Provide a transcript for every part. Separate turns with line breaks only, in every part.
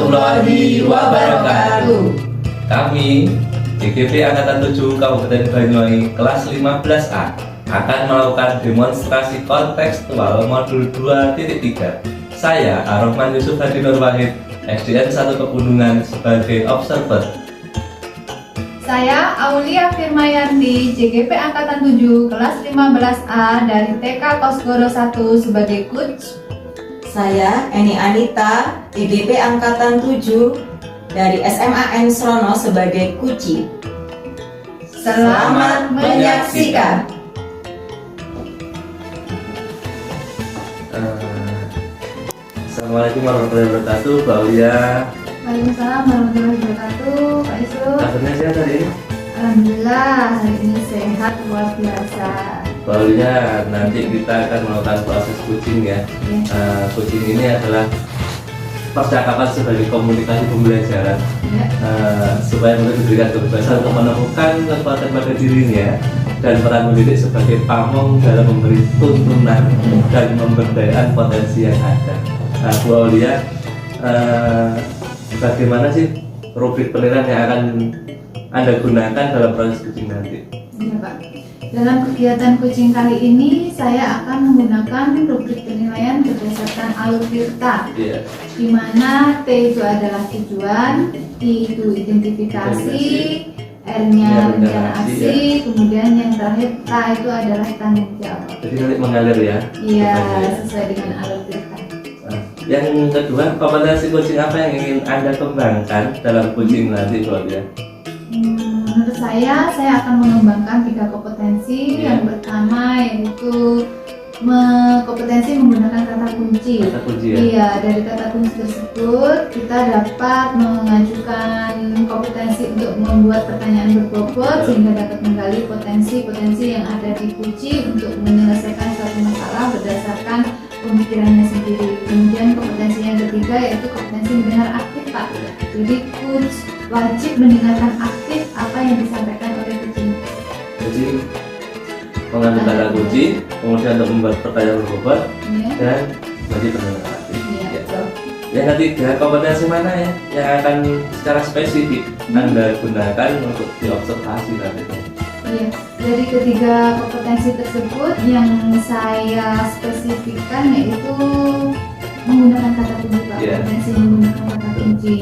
warahmatullahi wabarakatuh.
Kami JGP Angkatan 7 Kabupaten Banyuwangi kelas 15A akan melakukan demonstrasi kontekstual modul 2.3. Saya Ar-Rahman Yusuf Hadi Nur Wahid, SDN 1 Pegunungan sebagai observer.
Saya Aulia Firmayanti, JGP Angkatan 7 kelas 15A dari TK Kosgoro 1 sebagai coach.
Saya Eni Anita, JGP Angkatan 7 dari SMA Ensrono sebagai kuci.
Selamat menyaksikan.
Assalamualaikum warahmatullahi wabarakatuh, Mbak Aulia.
Waalaikumsalam warahmatullahi wabarakatuh, Pak Yusuf.
Kabarnya sehat hari ini?
Alhamdulillah hari ini sehat luar biasa.
Mbak Aulia, nanti kita akan melakukan proses coaching ya. Coaching ini adalah percakapan sebagai komunikasi pembelajaran supaya murid diberikan kebebasan untuk menemukan kekuatan pada dirinya dan peran mendidik sebagai pamong dalam memberi tuntunan dan pemberdayaan potensi yang ada. Nah, Bu Aulia, bagaimana sih rubrik penilaian yang akan Anda gunakan dalam proses coaching nanti?
Iya Pak. Dalam kegiatan coaching kali ini saya akan menggunakan rubrik penilaian berdasarkan alur Tirta, di mana T itu adalah tujuan, I itu identifikasi, R-nya rencana aksi, kemudian yang terakhir T itu adalah tanggung jawab.
Jadi nanti mengalir ya?
Iya, sesuai dengan alur Tirta.
Yang kedua, kompetensi coaching apa yang ingin Anda kembangkan dalam coaching nanti, Bu Aulia?
Menurut saya akan mengembangkan 3 kompetensi. Yang pertama yaitu kompetensi menggunakan kata kunci.
Kata kunci ya?
Iya, dari kata kunci tersebut kita dapat mengajukan kompetensi untuk membuat pertanyaan berbobot sehingga dapat menggali potensi-potensi yang ada di kunci untuk menyelesaikan suatu masalah berdasarkan pemikirannya sendiri. Kemudian kompetensi yang ketiga yaitu kompetensi mendengar aktif, Pak. Jadi coach wajib mendengarkan aktif apa yang disampaikan oleh coach. Jadi
mengambil kata kunci, kemudian untuk membuat pertanyaan berbobot, dan wajib mendengar aktif. Yang ketiga, kompetensi mana ya yang akan secara spesifik Anda gunakan untuk diobservasi nantinya?
Iya, dari ketiga kompetensi tersebut yang saya spesifikkan yaitu menggunakan kata kunci, Pak. Kompetensi menggunakan kata kunci.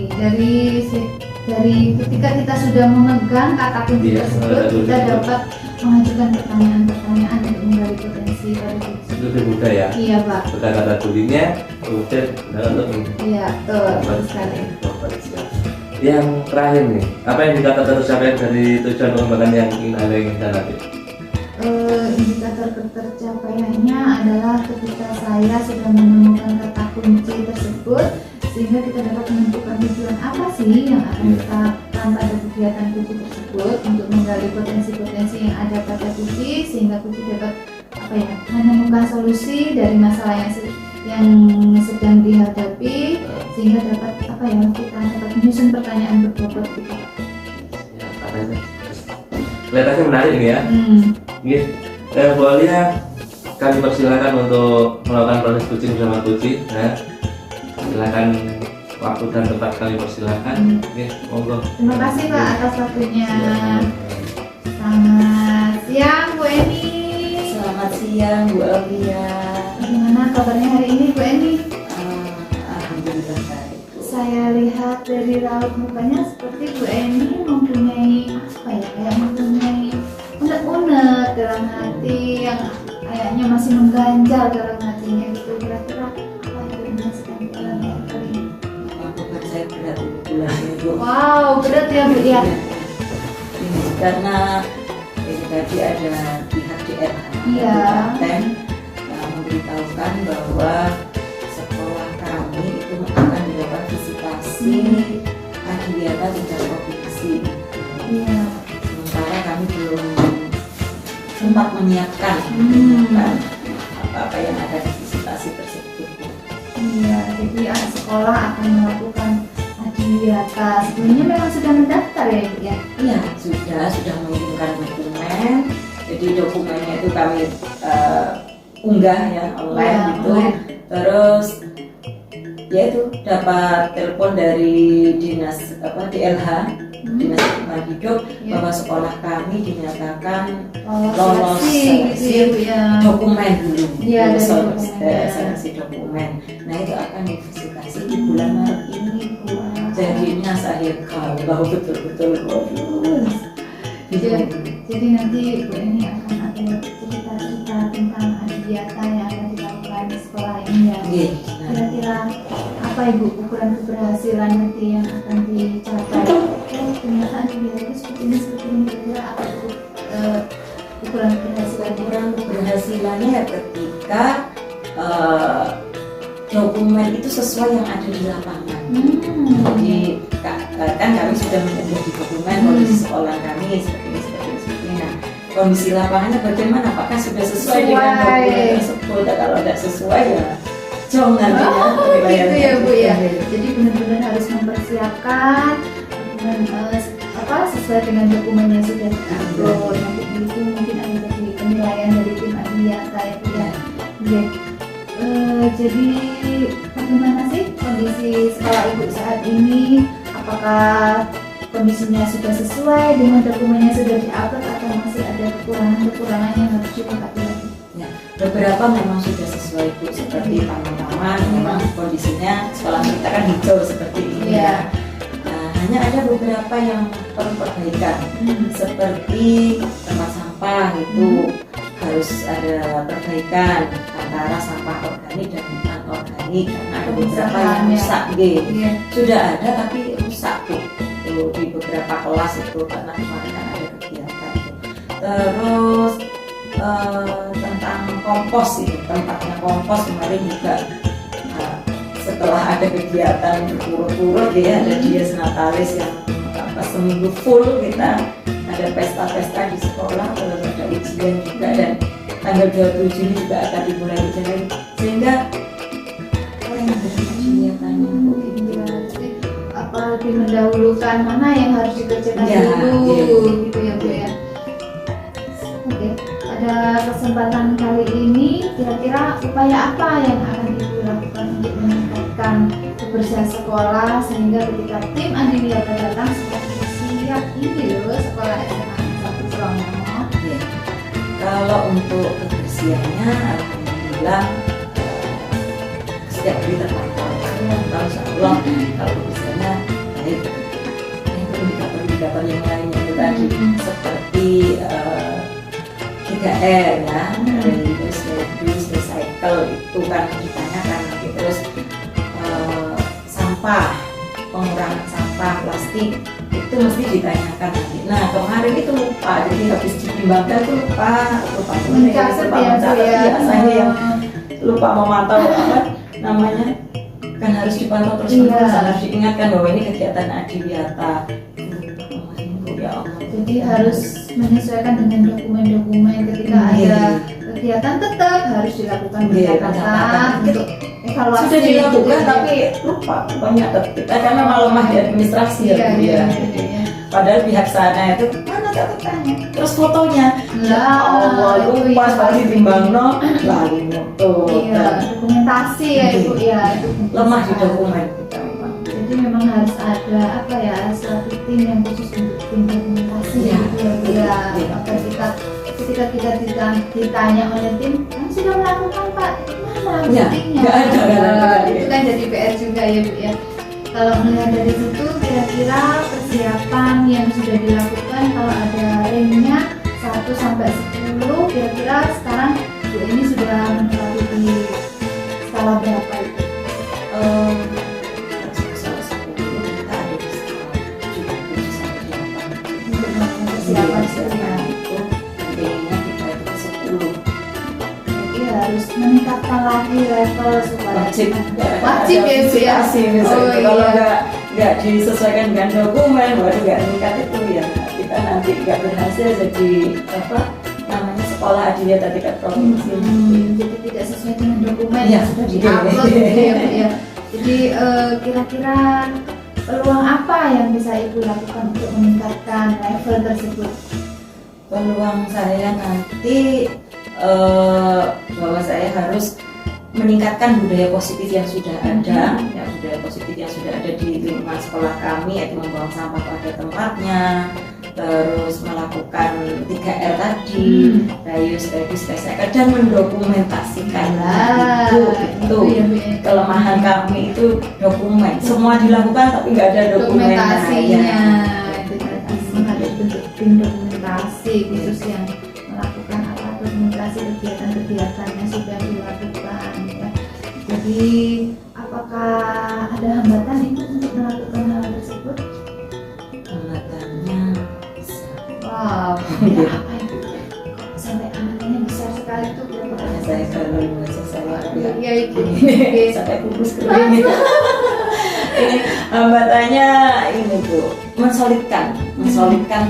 Dari ketika kita sudah memegang kata kunci tersebut, kita dapat mengajukan pertanyaan-pertanyaan untuk menggali potensi pada kunci.
Itu lebih mudah ya?
Iya, Pak.
Bukan kata kuncinya, kemudian untuk
iya, betul sekali.
Yang terakhir nih, apa yang dikatakan tercapai dari tujuan pengembangan yang ingin Anda inginkan nanti?
Indikator ketercapaiannya adalah ketika saya sudah menemukan kata kunci tersebut sehingga kita dapat menentukan tujuan apa sih yang akan kita lakukan pada kegiatan kunci tersebut untuk menggali potensi-potensi yang ada pada kunci sehingga kunci dapat menemukan solusi dari masalah yang sedang dihadapi sehingga dapat kita dapat menyusun pertanyaan berbobot kita.
Kelihatannya menarik ini ya. Bu Aulia, kami persilakan untuk melakukan proses coaching bersama coaching. Silakan waktu dan tempat kami persilakan. Monggo.
Terima kasih Pak atas waktunya. Selamat siang Bu Eni.
Selamat siang Bu Aulia.
Bagaimana kabarnya hari ini Bu Eni?
Alhamdulillah baik.
Saya lihat dari raut mukanya seperti Bu Eni mempunyai kayak mempunyai unek-unek dalam hati yang kayaknya masih mengganjal dalam hatinya gitu. Kira-kira apa yang Bu sedang alami hari ini?
Beban saya berat bulannya Bu.
Wow, berat ya Bu ya.
Ini karena ini tadi ada pihak DRH
Kabupaten
memberitahukan bahwa sekolah kami itu akan dilakukan visitasi kegiatan tingkat provinsi.
Iya.
Sementara kami belum sempat menyiapkan apa-apa yang ada di visitasi tersebut.
Iya, jadi anak sekolah akan melakukan adiwiyata. Sebelumnya memang sudah mendaftar ya Bu ya?
Iya, sudah mengirimkan dokumen. Jadi dokumennya itu kami unggah ya online gitu. Terus yaitu dapat telepon dari dinas DLH, Dinas Lingkungan Hidup, bahwa sekolah kami dinyatakan lolos seleksi dokumen dulu, seleksi dokumen. Nah itu akan diverifikasi di bulan Maret ini. Jadinya saya kalau betul-betul
jadi nanti Bu Eni akan ada cerita-cerita tentang adiwiyata yang akan dilakukan di sekolah ini ya. Kira-kira apa Ibu ukuran keberhasilan nanti yang akan dicapai? Ternyata adiwiyata itu seperti ini kira-kira apa itu ukuran keberhasilannya?
Ukuran keberhasilannya ya ketika dokumen itu sesuai yang ada di lapangan. Jadi kan kami sudah mengunduh di dokumen kondisi sekolah kami seperti ini. Nah, kondisi lapangannya bagaimana? Apakah sudah sesuai dengan dokumen tersebut? Kalau tidak sesuai ya jauh nantinya.
Gitu ya Bu ya. Jadi benar-benar harus mempersiapkan sesuai dengan dokumen yang sudah diupload. Nanti itu mungkin ada jadi penilaian dari tim adiwiyata ya Bu ya. Jadi bagaimana sih kondisi sekolah Ibu saat ini? Apakah kondisinya sudah sesuai dengan dokumen yang sudah diupload atau masih ada kekurangan yang harus dilengkapi lagi?
Ya, beberapa memang sudah sesuai Bu, seperti taman-taman memang kondisinya sekolah kita kan hijau seperti ini ya. Hanya ada beberapa yang perlu perbaikan, seperti tempat sampah itu harus ada perbaikan antara sampah organik dan non-organik karena ada beberapa yang rusak sudah ada tapi rusak tuh di beberapa kelas itu karena kemarin kan ada kegiatan itu. Terus tentang kompos itu, tempatnya kompos kemarin juga setelah ada kegiatan berturut-turut ya, ada dies natalis yang seminggu full kita ada pesta-pesta di sekolah, terus ada ujian juga dan tanggal 27 Juni juga akan dimulai ujian lagi sehingga orang yang berkegiatannya
apa lebih mendahulukan mana yang harus dikerjakan dulu gitu ya Bu ya. Oke, pada kesempatan kali ini kira-kira upaya apa yang akan dilakukan untuk meningkatkan kebersihan sekolah sehingga ketika tim adiwiyata datang seperti siap ini loh sekolah SMA 1 Serono.
Kalau untuk kebersihannya alhamdulillah setiap hari terpantau. Insya Allah kalau kebersihannya baik. Itu indikator-indikator yang lainnya itu tadi seperti 3R ya, reduce, recycle itu kan ditanyakan nanti. Terus sampah, pengurangan sampah plastik itu mesti ditanyakan nanti. Nah kemarin itu lupa, jadi habis ditimbangkan itu lupa mencatat biasanya yang lupa memantau apa namanya kan harus dipantau terus harus diingatkan bahwa ini kegiatan adiwiyata. Ya Allah.
Jadi harus menyesuaikan dengan dokumen-dokumen ketika ada kegiatan tetap harus dilakukan pencatatan untuk evaluasi.
Sudah dilakukan tapi lupa banyak kita karena lemah di administrasi ya. Padahal pihak sana itu mana catatannya, terus fotonya. Allah lupa sekali timbang lalu foto.
Dokumentasi ya Ibu ya.
Lemah di dokumen kita memang.
Jadi memang harus ada suatu tim yang khusus untuk tim dokumentasi ya. Maka ketika kita ditanya oleh tim, kami sudah melakukan Pak, mana buktinya? Itu kan jadi PR juga ya Bu ya. Kalau melihat dari situ kira-kira persiapan yang sudah dilakukan kalau ada ranknya 1 sampai 10 kira-kira sekarang Bu ini sudah menerapkan di skala berapa itu? Persiapan itu intinya kita itu 10. Jadi harus meningkatkan lagi level supaya wajib ya Bu ya.
Kalau nggak disesuaikan dengan dokumen, baru nggak meningkat itu ya kita nanti nggak berhasil jadi sekolah adiwiyata tingkat provinsi.
Jadi tidak sesuai dengan dokumen yang sudah diupload ya Bu ya. Jadi kira-kira peluang apa yang bisa Ibu lakukan untuk meningkatkan level tersebut?
Peluang saya nanti bahwa saya harus meningkatkan budaya positif yang sudah ada, ya, budaya positif yang sudah ada di lingkungan sekolah kami, yaitu membuang sampah pada tempatnya, terus melakukan 3R tadi, reuse, reduce, recycle, dan mendokumentasikan itu kelemahan kami itu dokumen, semua dilakukan tapi nggak ada
dokumentasinya. Itu harus bentuk tim dokumentasi khusus yang melakukan dokumentasi kegiatan-kegiatan yang sudah dilakukan ya. Jadi apakah ada hambatan itu untuk melakukan hal tersebut?
Hambatannya besar.
Wow, ya apa itu? Sampai hambatannya besar sekali itu berapa?
Saya kalau membaca saya
Ya itu.
sampai pupus kering. Ini hambatannya ini Bu, mensolidkan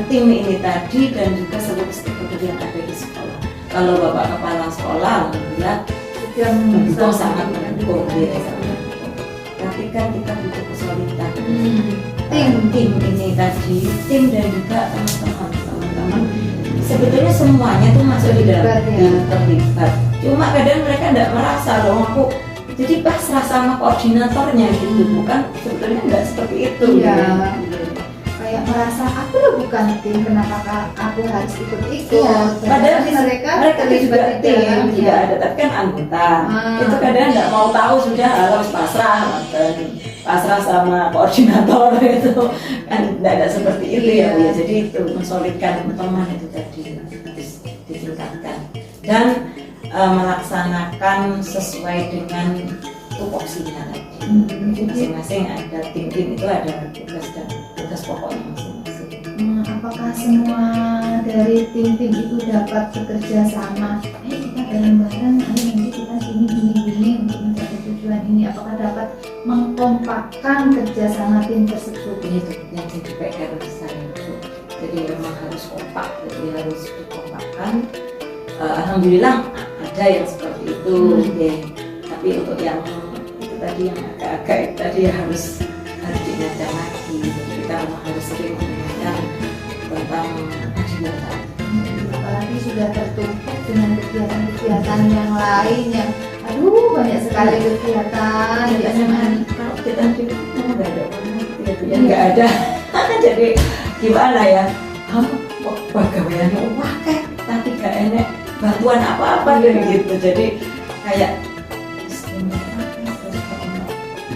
tim ini tadi dan juga seluruh stakeholder yang ada di sekolah. Kalau Bapak Kepala Sekolah, alhamdulillah mendukung, sangat mendukung, tapi kan kita butuh kesulitan tim ini tadi, tim dan juga teman-teman sebetulnya semuanya tuh masuk di dalam terlibat, cuma kadang mereka tidak merasa loh aku jadi pasrah sama koordinatornya gitu, bukan sebetulnya nggak seperti itu
ya. Kayak merasa aku loh bukan tim, kenapa aku harus ikut-ikut
ya, padahal mereka juga tim tidak ada, tapi kan anggota itu kadang nggak mau tahu, sudah harus pasrah sama koordinator itu kan tidak ada seperti itu ya Bu ya. Jadi itu mensolidkan teman itu tadi harus ditingkatkan dan melaksanakan sesuai dengan tupoksinya tadi. Masing-masing ada tim-tim itu ada tugas pokoknya masing-masing.
Apakah semua dari tim-tim itu dapat bekerja sama? Kita bareng-bareng, nanti kita gini untuk mencapai tujuan ini. Apakah dapat mengkompakkan kerjasama tim tersebut?
Itu yang jadi PR besar itu. Jadi memang harus kompak, jadi harus dikompakkan. Alhamdulillah ada yang seperti itu, ya. Tapi untuk yang itu tadi yang agak-agak tadi harus diingatkan lagi. Jadi kita memang harus sering mengingatkan tentang keadilan.
Apalagi sudah tertumpuk dengan kegiatan-kegiatan yang lain yang banyak sekali kegiatan.
Biasanya kalau kita nggak ada yang nggak ada, jadi gimana ya? Pegawaiannya kayak tapi gak enak bantuan apa-apa dari gitu, jadi kayak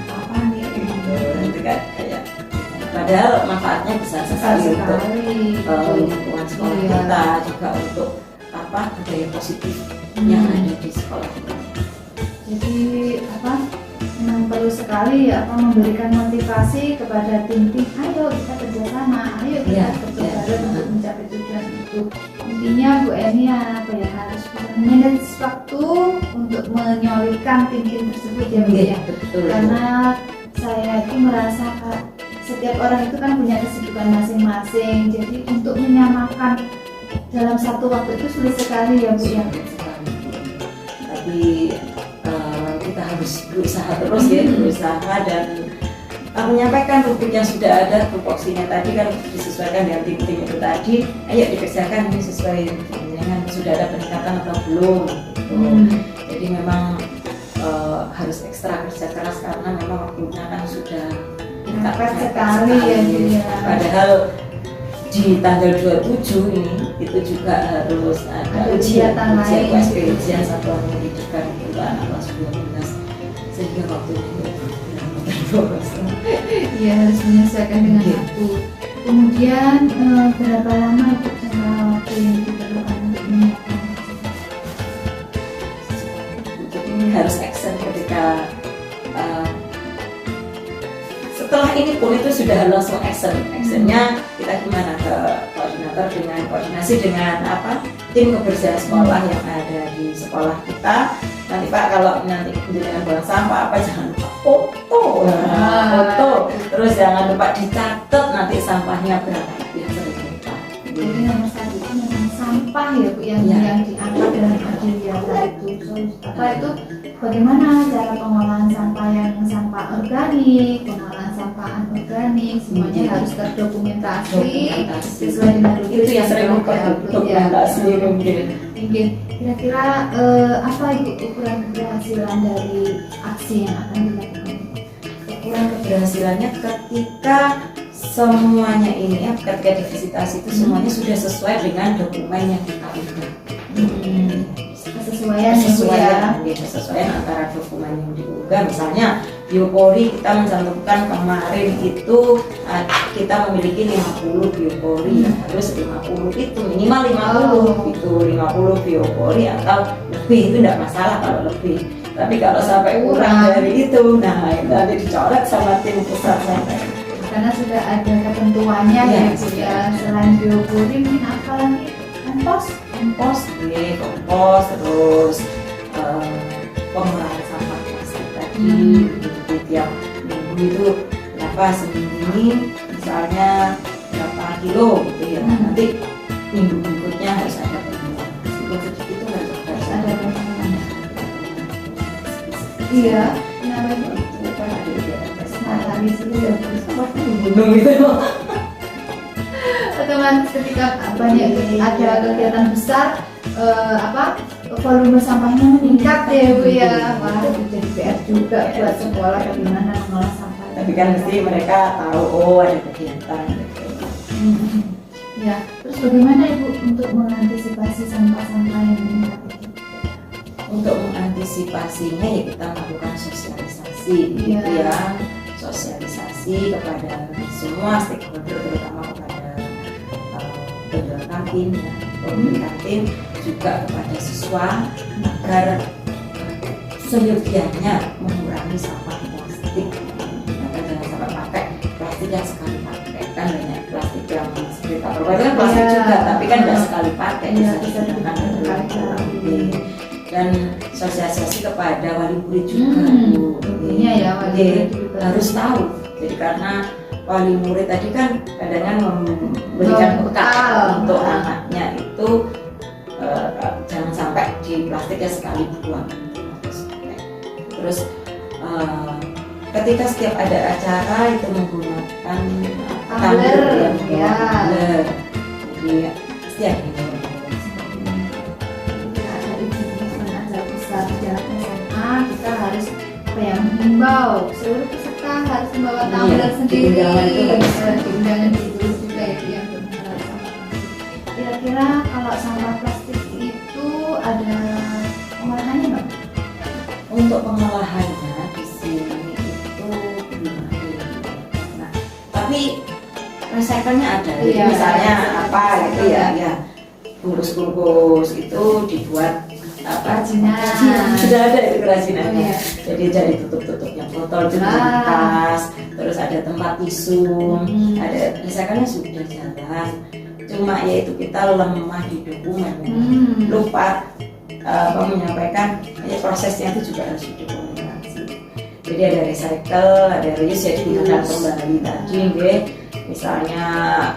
apa nih gitu kan, kayak padahal manfaatnya besar sekali untuk lingkungan sekolah kita, juga untuk budaya positif yang ada di sekolah kita.
Jadi memang perlu sekali memberikan motivasi kepada tim-tim, ayo kita kerjasama, ayo kita kerja bareng untuk mencapai tujuan itu. Intinya Bu Eni harus manage waktu untuk menyolidkan tim-tim tersebut ya Bu ya.
Betul.
Karena saya itu merasa setiap orang itu kan punya kesibukan masing-masing, jadi untuk menyamakan dalam satu waktu itu sulit sekali ya Bu ya.
Tapi kita harus berusaha terus ya, berusaha dan menyampaikan rubrik yang sudah ada, tupoksinya tadi kan disesuaikan dengan tim-tim itu tadi. Ayo dikerjakan ini sesuai dengan sudah ada peningkatan atau belum gitu. Jadi memang harus ekstra kerja keras karena memang waktunya kan sudah
mepet sekali ya.
Padahal di tanggal 27 ini itu juga harus ada ujian USP, ujian satuan pendidikan untuk anak kelas 12, sehingga waktunya
ya harus menyesuaikan dengan waktu. Kemudian berapa lama itu jangka waktu yang diperlukan untuk menyiapkan?
Ini harus action ketika setelah ini pun itu sudah langsung actionnya kita gimana ke koordinator dengan koordinasi dengan tim kebersihan sekolah yang ada di sekolah kita. Nanti Pak kalau nanti dengan buang sampah jangan lupa foto, terus jangan lupa dicatat nanti sampahnya berapa yang sering lupa.
Jadi nomor satu itu memang sampah ya Bu yang diangkat dalam kegiatan itu. Itu bagaimana cara pengolahan sampah yang sampah organik, pengolahan sampah penataan organik, semuanya
Iya.
harus terdokumentasi
Dokumentasi.
sesuai dengan rutin
Itu yang sering lupa
ya.
dokumentasi mungkin.
Mungkin kira-kira apa itu ukuran keberhasilan dari aksi yang akan dilakukan?
Ukuran keberhasilannya ketika semuanya ini ya, ketika divisitasi itu semuanya sudah sesuai dengan dokumen yang kita unggah.
Kesesuaian ya Bu ya.
Kesesuaian antara dokumen yang diunggah, misalnya biopori kita mencantumkan kemarin itu kita memiliki 50 biopori, ya harus 50 itu minimal 50 itu 50 biopori atau lebih itu tidak masalah kalau lebih. Tapi kalau sampai kurang dari itu, nah itu nanti dicoret sama tim pusat sampai.
Karena sudah ada ketentuannya
Iya,
ya Bu ya. Selain biopori mungkin apa lagi?
Kompos, terus pengurangan sampah plastik tadi. Jadi tiap minggu itu berapa, seminggu ini misalnya berapa kilo gitu ya. Nanti minggu berikutnya harus ada pengurangan. Meskipun sedikit itu harus
Ada
ada.
pengurangan. Iya. Kenapa Bu?
Itu kan ada kegiatan
Nah, hari ini ya Bu.
gunung gitu.
Otomatis ketika banyak ada kegiatan besar, volume sampahnya meningkat ya Bu ya. Wah, itu jadi PR juga buat sekolah bagaimana mengolah sampah.
Tapi kan mesti mereka tahu oh ada kegiatan gitu.
Ya, terus bagaimana Ibu untuk mengantisipasi sampah-sampah yang meningkat itu?
Untuk mengantisipasinya ya kita melakukan sosialisasi gitu
Iya.
ya, sosialisasi kepada semua stakeholder, terutama kepada penjual kantin ya, pemilik kantin, juga kepada siswa agar seyogianya mengurangi sampah plastik. Maka jangan sampai pakai plastik yang sekali pakai, kan banyak plastik yang seperti paper bag kan plastik
Iya.
juga, tapi kan nggak sekali pakai,
Iya,
bisa
bisa
digunakan
berkali-kali.
dan sosialisasi kepada wali murid juga Bu.
Intinya ya wali
Jadi,
murid juga
harus tahu. Jadi karena wali murid tadi kan kadang-kadang memberikan bekal untuk anaknya itu jangan sampai di plastik ya sekali buang. Terus ketika setiap ada acara itu menggunakan
tumbler, ya.
tumbler. Jadi pasti ada yang
ada event acara besar di jalan SMA, kita harus menghimbau seluruh peserta harus membawa tumbler
Iya,
sendiri.
di undangan itu harus.
Di undangan ditulis juga itu yang benar sampah plastik. Kira-kira kalau sampah plastik itu ada pengolahannya nggak?
Untuk pengolahannya di sini itu belum ada. Nah, tapi recycle-nya ada. Jadi
Iya,
misalnya
recycle.
apa gitu ya, ya bungkus-bungkus itu dibuat
Kerajinan.
Sudah ada itu kerajinannya.
Oh, iya.
Jadi dari tutup-tutupnya botol itu
Ah.
tas, terus ada tempat tisu, ada recycle-nya sudah jalan. Cuma ya itu kita lemah di dokumen, lupa menyampaikan ya, prosesnya itu juga harus didokumentasi. Jadi ada recycle, ada reuse, jadi digunakan kembali tadi, misalnya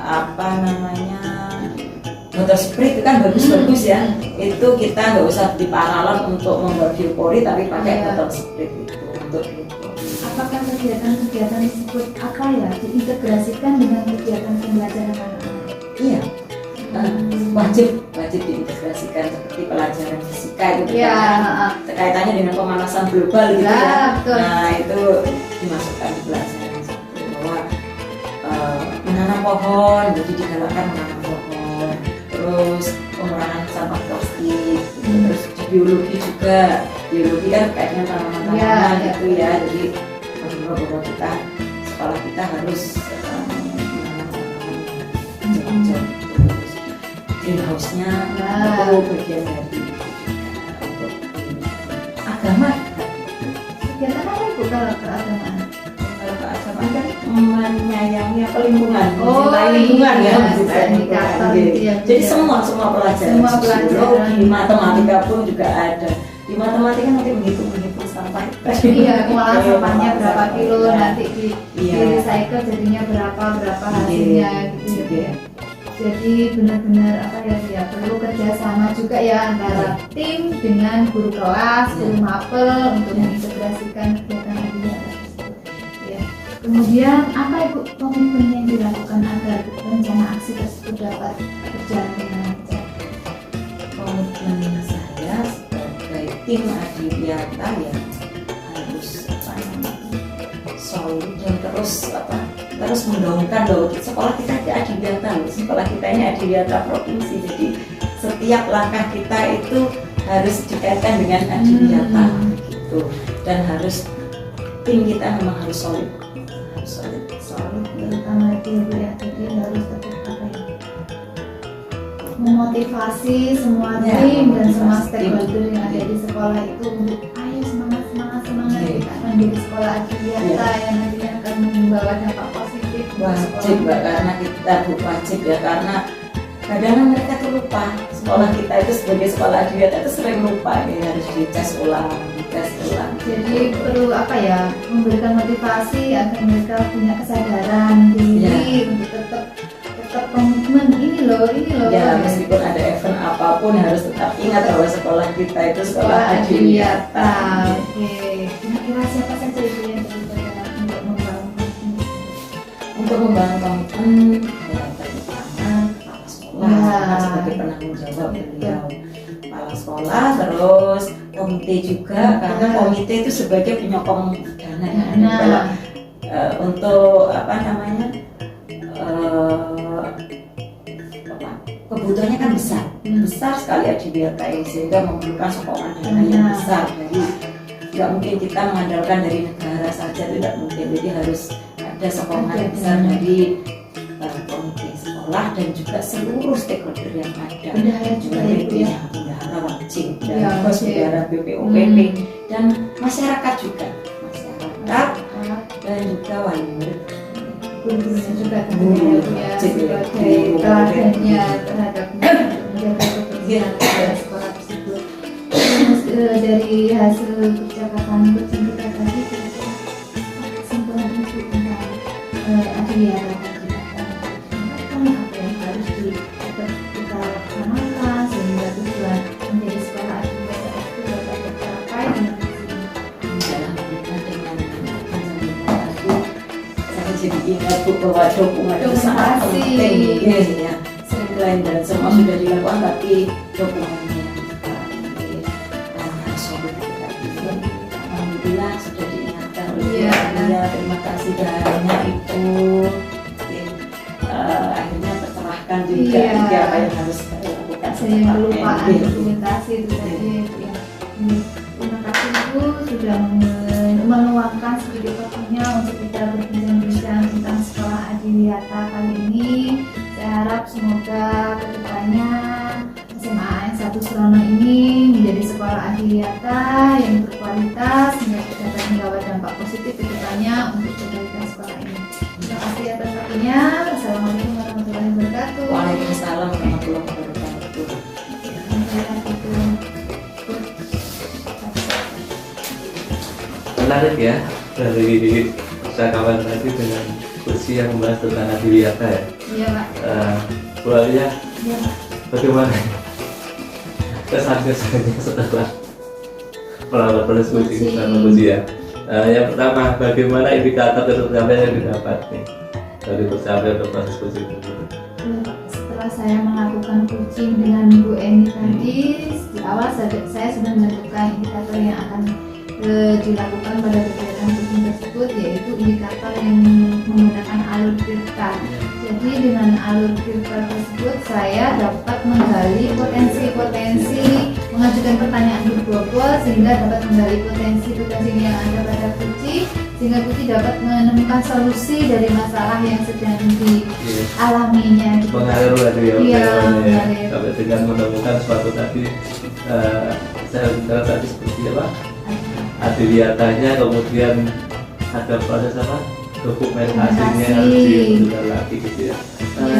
apa namanya botol spray itu kan bagus-bagus ya. Itu kita nggak usah beli paralon untuk membuat biopori, tapi pakai
Iya.
botol spray itu untuk biopori.
Apakah kegiatan-kegiatan tersebut diintegrasikan dengan kegiatan pembelajaran anak-anak?
Iya. Wajib diintegrasikan seperti pelajaran fisika gitu
Iya.
kan, kaitannya dengan pemanasan global gitu
Ya,
ya.
betul.
Nah itu dimasukkan di pelajaran seperti bahwa menanam pohon, jadi digalakkan menanam pohon, terus pengurangan sampah plastik, terus di biologi juga, biologi kan kaitannya tanaman-tanaman
Ya, ya.
gitu ya, jadi bahwa kita sekolah kita harus menanam tanaman hijau-hijau. Greenhouse-nya
Nah.
itu bagian dari untuk agama.
Kegiatan apa Ibu kalau keagamaan?
Kalau keagamaan kan menyayangi lingkungan,
Oh,
mencintai lingkungan
iya,
ya, mencintai
indikator
lingkungan.
itu ya,
Jadi
Bu, ya.
semua pelajaran,
Semua pelajaran.
sosiologi, matematika pun juga ada. Di matematika nanti menghitung sampah.
Iya, pengolahan sampahnya berapa kilo,
Iya.
nanti di
Iya.
recycle jadinya berapa hasilnya gitu ya Bu ya. Jadi benar-benar perlu kerjasama juga ya antara tim dengan guru kelas, guru mapel untuk mengintegrasikan kegiatan tersebut. Ya. Kemudian apa Ibu komitmen yang dilakukan agar rencana aksi tersebut dapat berjalan dengan lancar?
Komitmen saya sebagai tim Adiwiyata ya harus solid dan terus menggaungkan bahwa sekolah kita di Adiwiyata, sekolah kita ini Adiwiyata provinsi, jadi setiap langkah kita itu harus dikaitkan dengan Adiwiyata gitu, dan harus tim kita memang harus solid.
Terutama itu ya, jadi harus tetap apa ya, memotivasi semua tim dan semua stakeholder yang ada di sekolah itu untuk ayo semangat kita akan menjadi sekolah Adiwiyata yang nantinya akan membawa dampak positif
wajib Mbak, karena kita wajib ya, karena kadang mereka tuh lupa sekolah kita itu sebagai sekolah Adiwiyata itu sering lupa ya, harus dicas ulang.
Jadi perlu apa ya, memberikan motivasi agar mereka punya kesadaran diri untuk tetap komitmen ini loh
ya, meskipun ada event apapun harus tetap ingat bahwa sekolah kita itu sekolah Adiwiyata.
Oke, kira-kira siapa saja itu yang terlibat untuk membangun komitmen?
Untuk membangun komitmen ya, pertama kepala sekolah sebagai penanggung jawab beliau, kepala sekolah, terus komite juga, karena komite itu sebagai penyokong dana. Untuk kebutuhannya kan besar sekali Adiwiyata ini, sehingga memerlukan sokongan dana yang besar. Jadi tidak mungkin kita mengandalkan dari negara saja, tidak mungkin, jadi harus ada sokongan besar dari komite sekolah dan juga seluruh stakeholder yang ada.
Bendahara juga ya,
bendahara wajib, bendahara BPOPP dan masyarakat juga, dan juga wali murid.
Gurunya juga tentunya sebagai teladannya terhadap menjaga kebersihan sekolah tersebut. Terus dari hasil percakapan kucing kita tadi, kira-kira kesimpulan Ibu tentang Adiwiyata apa yang harus kita laksanakan sehingga tujuan menjadi sekolah Adiwiyata itu dapat tercapai dengan
jadi ingat Bu bahwa dokumen itu sangat penting ya. Selain dan semua sudah dilakukan, tapi dokumennya harus solid. Alhamdulillah sudah diingatkan oleh dia. Terima kasih banyak Ibu. Akhirnya tercerahkan juga apa yang harus kita lakukan.
Saya kelupaan dokumentasi itu tadi ya. Terima kasih Ibu sudah meluangkan sedikit waktunya untuk kita berbincang-bincang tentang sekolah Adiwiyata kali ini. Saya harap semoga kedepannya SMA AN 1 Surono ini menjadi sekolah Adiwiyata yang berkualitas sehingga dapat membawa dampak positif kedepannya untuk kebaikan sekolah ini. Terima kasih atas waktunya. Assalamualaikum warahmatullahi wabarakatuh.
Waalaikumsalam warahmatullahi wabarakatuh.
Menarik ya dari percakapan tadi dengan kursi yang membahas tentang Adiwiyata ya.
Iya Pak.
Bu Alia,
Iya Pak.
bagaimana kesan-kesannya setelah melakukan proses coaching sama Coach ya? Yang pertama, bagaimana indikator tercapai yang didapat nih dari tercapai proses coaching tersebut?
Setelah saya melakukan coaching dengan Bu Eni tadi, di awal saya sudah menentukan indikator yang akan dilakukan pada kegiatan coaching tersebut, yaitu indikator yang menggunakan alur filter. Jadi dengan alur filter tersebut saya dapat menggali potensi-potensi, mengajukan pertanyaan berbobot sehingga dapat menggali potensi-potensi yang ada pada Kuci, sehingga Kuci dapat menemukan solusi dari masalah yang sedang dialaminya.
Mengalir lagi ya,
mengalir.
sampai dengan menemukan suatu tadi saya bicara tadi seperti apa? Adiwiyatanya, kemudian ada proses apa? Dokumentasinya harus dibentukkan lagi gitu ya.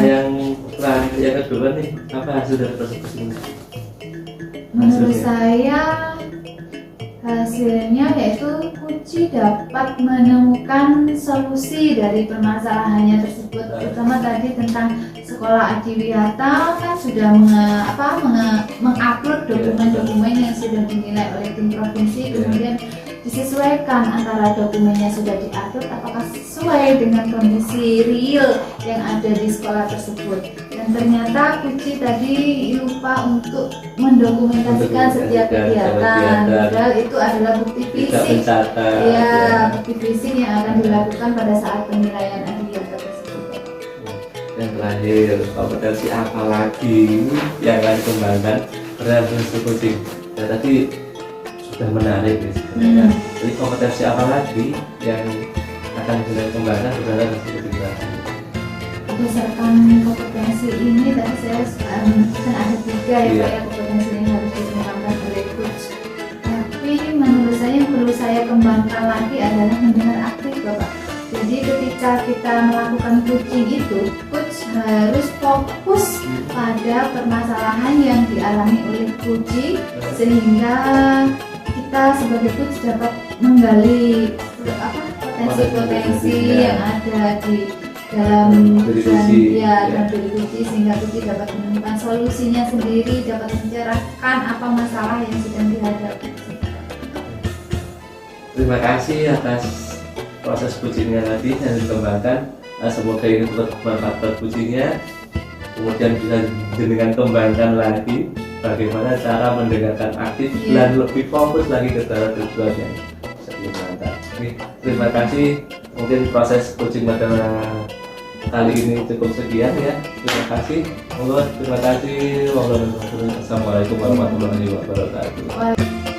Yang terakhir, yang kedua nih, apa hasil dari proses ini?
Menurut saya hasilnya yaitu Kuci dapat menemukan solusi dari permasalahannya tersebut, terutama tadi tentang sekolah Adiwiyata kan sudah mengupload dokumen-dokumen yang sudah dinilai oleh tim provinsi, kemudian disesuaikan antara dokumennya sudah diatur apakah sesuai dengan kondisi real yang ada di sekolah tersebut. Dan ternyata Kuci tadi lupa untuk mendokumentasikan setiap kegiatan, padahal itu adalah bukti fisik. Ya, bukti fisik yang akan dilakukan pada saat penilaian akhir tersebut.
Yang terakhir, kompetensi apa lagi yang akan dikembangkan terhadap kucing? Ya, tadi sudah menarik ya sebenarnya. Jadi kompetensi apa lagi yang akan dikembangkan terhadap kucing tadi?
Berdasarkan kompetensi ini tadi saya kan ada 3 ya Pak ya kompetensi yang harus dikembangkan oleh coach. Tapi menurut saya yang perlu saya kembangkan lagi adalah mendengar aktif Bapak. Jadi ketika kita melakukan coaching itu, coach harus fokus pada permasalahan yang dialami oleh kucing sehingga kita sebagai coach dapat menggali potensi-potensi yang ada di dalam diri kucing sehingga kucing dapat menemukan solusinya sendiri, dapat mencerahkan apa masalah yang sedang dihadapi.
Terima kasih atas proses kucingnya tadi yang dikembangkan. Semoga ini tetap bermanfaat buat kucingnya. Kemudian bisa dengan kembangkan lagi bagaimana cara mendengarkan aktif dan lebih fokus lagi ke dalam tujuan yang bisa dikembangkan. Terima kasih. Mungkin proses coaching pada kali ini cukup sekian ya. Terima kasih. Terima kasih. Wassalamualaikum warahmatullahi wabarakatuh.